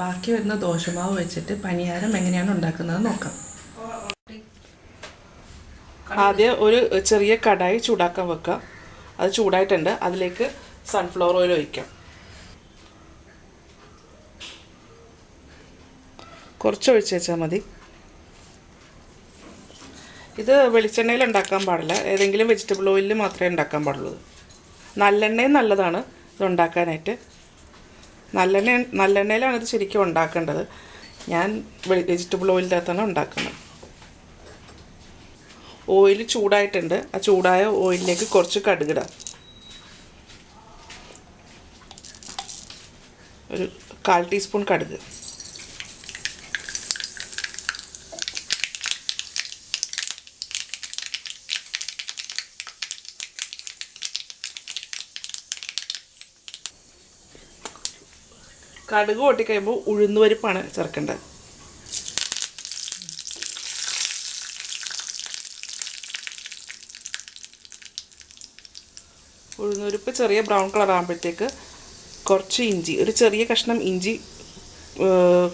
ബാക്കി വരുന്ന ദോശമാവ് വെച്ചിട്ട് പനിയാരം എങ്ങനെയാണ് ഉണ്ടാക്കുന്നത് നോക്കാം. ആദ്യം ഒരു ചെറിയ കടായി ചൂടാക്കാൻ വെക്കുക. അത് ചൂടായിട്ടുണ്ട്. അതിലേക്ക് സൺഫ്ലവർ ഓയിൽ ഒഴിക്കാം. കുറച്ച് ഒഴിച്ച് വെച്ചാൽ മതി. ഇത് വെളിച്ചെണ്ണയിൽ ഉണ്ടാക്കാൻ പാടില്ല, ഏതെങ്കിലും വെജിറ്റബിൾ ഓയിലിൽ മാത്രമേ ഉണ്ടാക്കാൻ പാടുള്ളൂ. നല്ലെണ്ണയും നല്ലതാണ് ഇത് ഉണ്ടാക്കാനായിട്ട്. നല്ലെണ്ണയിലാണ് ഇത് ശരിക്കും ഉണ്ടാക്കേണ്ടത്. ഞാൻ വെജിറ്റബിൾ ഓയിലിനകത്താണ് ഉണ്ടാക്കുന്നത്. ഓയിൽ ചൂടായിട്ടുണ്ട്. ആ ചൂടായ ഓയിലിലേക്ക് കുറച്ച് കടുകിടാം. ഒരു 1/4 ടീസ്പൂൺ കടുക്. കടുക് പൊട്ടിക്കഴിയുമ്പോൾ ഉഴുന്നുപരിപ്പാണ് ചേർക്കേണ്ടത്. ഉഴുന്നുപരിപ്പ് ചെറിയ ബ്രൗൺ കളർ ആകുമ്പോഴത്തേക്ക് കുറച്ച് ഇഞ്ചി, ഒരു ചെറിയ കഷ്ണം ഇഞ്ചി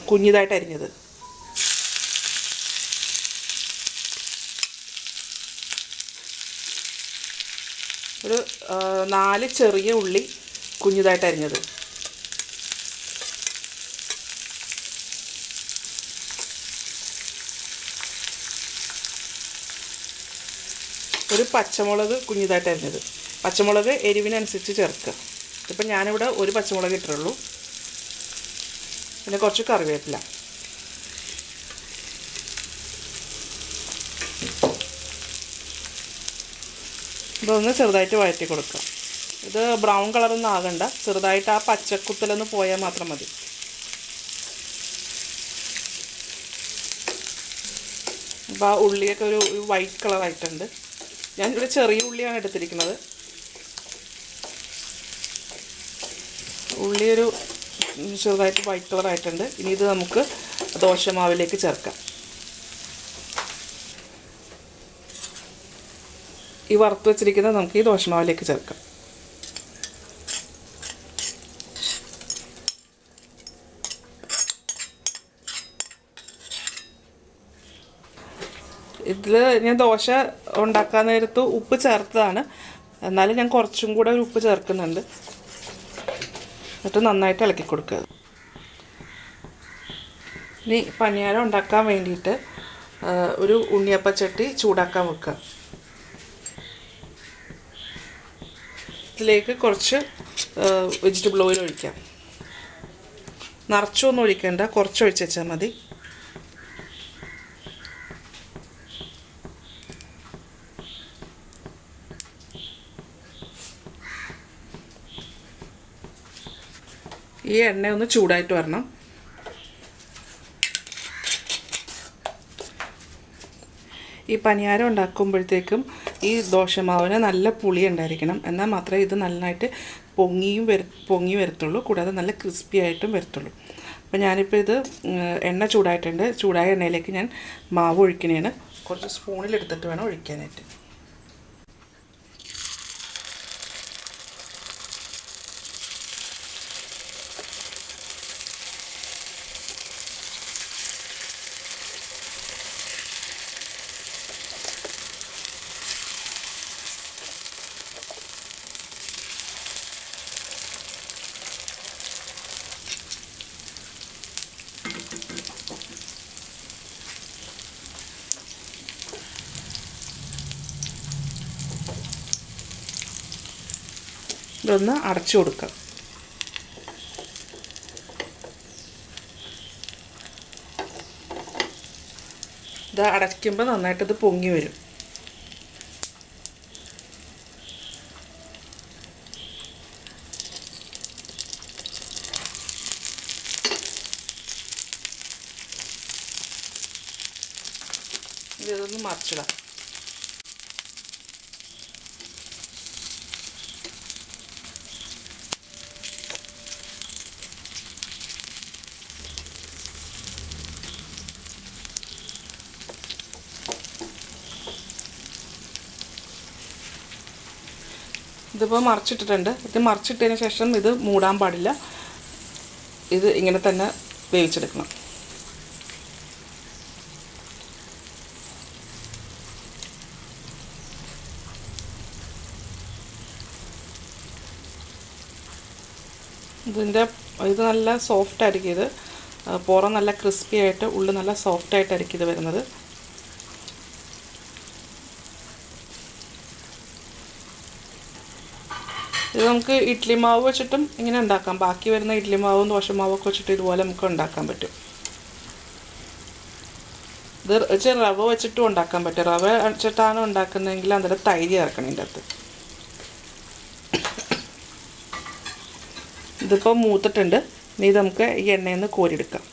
കുഞ്ഞിതായിട്ട് അരിഞ്ഞത്, ഒരു 4 ചെറിയ ഉള്ളി കുഞ്ഞിതായിട്ട് അരിഞ്ഞത്, ഒരു പച്ചമുളക് കുഞ്ഞിതായിട്ട് അരിഞ്ഞത്. പച്ചമുളക് എരിവിനനുസരിച്ച് ചേർക്കുക. ഇപ്പം ഞാനിവിടെ ഒരു പച്ചമുളക് ഇട്ടിട്ടുള്ളൂ. പിന്നെ കുറച്ച് കറിവേപ്പില. ഇതൊന്ന് ചെറുതായിട്ട് വഴറ്റി കൊടുക്കുക. ഇത് ബ്രൗൺ കളറൊന്നും ആകണ്ട, ചെറുതായിട്ട് ആ പച്ചക്കുത്തലൊന്ന് പോയാൽ മാത്രം മതി. അപ്പോൾ ആ ഉള്ളിയൊക്കെ ഒരു വൈറ്റ് കളറായിട്ടുണ്ട്. ഞാനിവിടെ ചെറിയ ഉള്ളിയാണ് എടുത്തിരിക്കുന്നത്. ഉള്ളി ഒരു ചെറുതായിട്ട് വൈറ്റ് കളറായിട്ടുണ്ട്. ഇനി ഇത് നമുക്ക് ദോശമാവിലേക്ക് ചേർക്കാം. ഈ വറുത്ത് വെച്ചിരിക്കുന്നത് നമുക്ക് ഈ ദോശമാവിലേക്ക് ചേർക്കാം. ഇതിൽ ഞാൻ ദോശ ഉണ്ടാക്കാൻ നേരത്ത് ഉപ്പ് ചേർത്തതാണ്, എന്നാലും ഞാൻ കുറച്ചും കൂടെ ഒരു ഉപ്പ് ചേർക്കുന്നുണ്ട്. എന്നിട്ട് നന്നായിട്ട് ഇളക്കി കൊടുക്കുക. ഇനി പനിയാരം ഉണ്ടാക്കാൻ വേണ്ടിയിട്ട് ഒരു ഉണ്ണിയപ്പച്ചട്ടി ചൂടാക്കാൻ വെക്കുക. ഇതിലേക്ക് കുറച്ച് വെജിറ്റബിൾ ഓയിൽ ഒഴിക്കാം. നിറച്ചൊന്നും ഒഴിക്കേണ്ട, കുറച്ച് ഒഴിച്ച് വെച്ചാൽ മതി. ഈ എണ്ണ ഒന്ന് ചൂടായിട്ട് വരണം. ഈ പനിയാരം ഉണ്ടാക്കുമ്പോഴത്തേക്കും ഈ ദോശമാവിന് നല്ല പുളി ഉണ്ടായിരിക്കണം. എന്നാൽ മാത്രമേ ഇത് നന്നായിട്ട് പൊങ്ങി വരത്തുള്ളൂ, കൂടാതെ നല്ല ക്രിസ്പി ആയിട്ടും വരത്തുള്ളൂ. അപ്പോൾ ഞാനിപ്പോൾ ഇത് എണ്ണ ചൂടായിട്ടുണ്ട്. ചൂടായ എണ്ണയിലേക്ക് ഞാൻ മാവ് ഒഴിക്കണേന്. കുറച്ച് സ്പൂണിലെടുത്തിട്ട് വേണം ഒഴിക്കാനായിട്ട്. ഇതൊന്ന് അടച്ചു കൊടുക്കാം. ഇത് അടയ്ക്കുമ്പോൾ നന്നായിട്ടിത് പൊങ്ങി വരും. ഇതൊന്ന് മറിച്ചിടാം. ഇതിപ്പോൾ മറിച്ചിട്ടിട്ടുണ്ട്. ഇത് മറിച്ചിട്ടതിന് ശേഷം ഇത് മൂടാൻ പാടില്ല. ഇത് ഇങ്ങനെ തന്നെ വേവിച്ചെടുക്കണം. ഇത് നല്ല സോഫ്റ്റ് ആയിരിക്കും. ഇത് പുറം നല്ല ക്രിസ്പി ആയിട്ട് ഉള്ളിൽ നല്ല സോഫ്റ്റ് ആയിട്ടായിരിക്കും ഇത് വരുന്നത്. ഇത് നമുക്ക് ഇഡ്ഡലി മാവ് വെച്ചിട്ടും ഇങ്ങനെ ഉണ്ടാക്കാം. ബാക്കി വരുന്ന ഇഡ്ഡലി മാവും ദോശമാവൊക്കെ വെച്ചിട്ട് ഇതുപോലെ നമുക്ക് ഉണ്ടാക്കാൻ പറ്റും. ഇത് വെച്ച് റവ വെച്ചിട്ടും ഉണ്ടാക്കാൻ പറ്റും. റവ വെച്ചിട്ടാണ് ഉണ്ടാക്കുന്നതെങ്കിൽ അതിൽ തൈര് ചേർക്കണം ഇതിൻ്റെ അകത്ത്. ഇതിപ്പോൾ മൂത്തിട്ടുണ്ട്. ഇനി ഇത് നമുക്ക് ഈ എണ്ണയിൽ നിന്ന് കോരിയെടുക്കാം.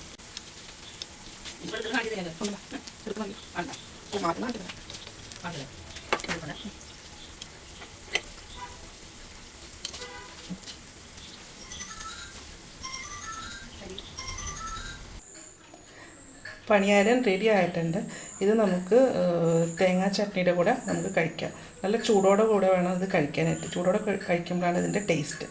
പണിയാരം റെഡി ആയിട്ടുണ്ട്. ഇത് നമുക്ക് തേങ്ങാ ചട്നിയുടെ കൂടെ നമുക്ക് കഴിക്കാം. നല്ല ചൂടോടെ കൂടെ വേണം ഇത് കഴിക്കാനായിട്ട്. ചൂടോടെ കഴിക്കുമ്പോഴാണ് ഇതിൻ്റെ ടേസ്റ്റ്.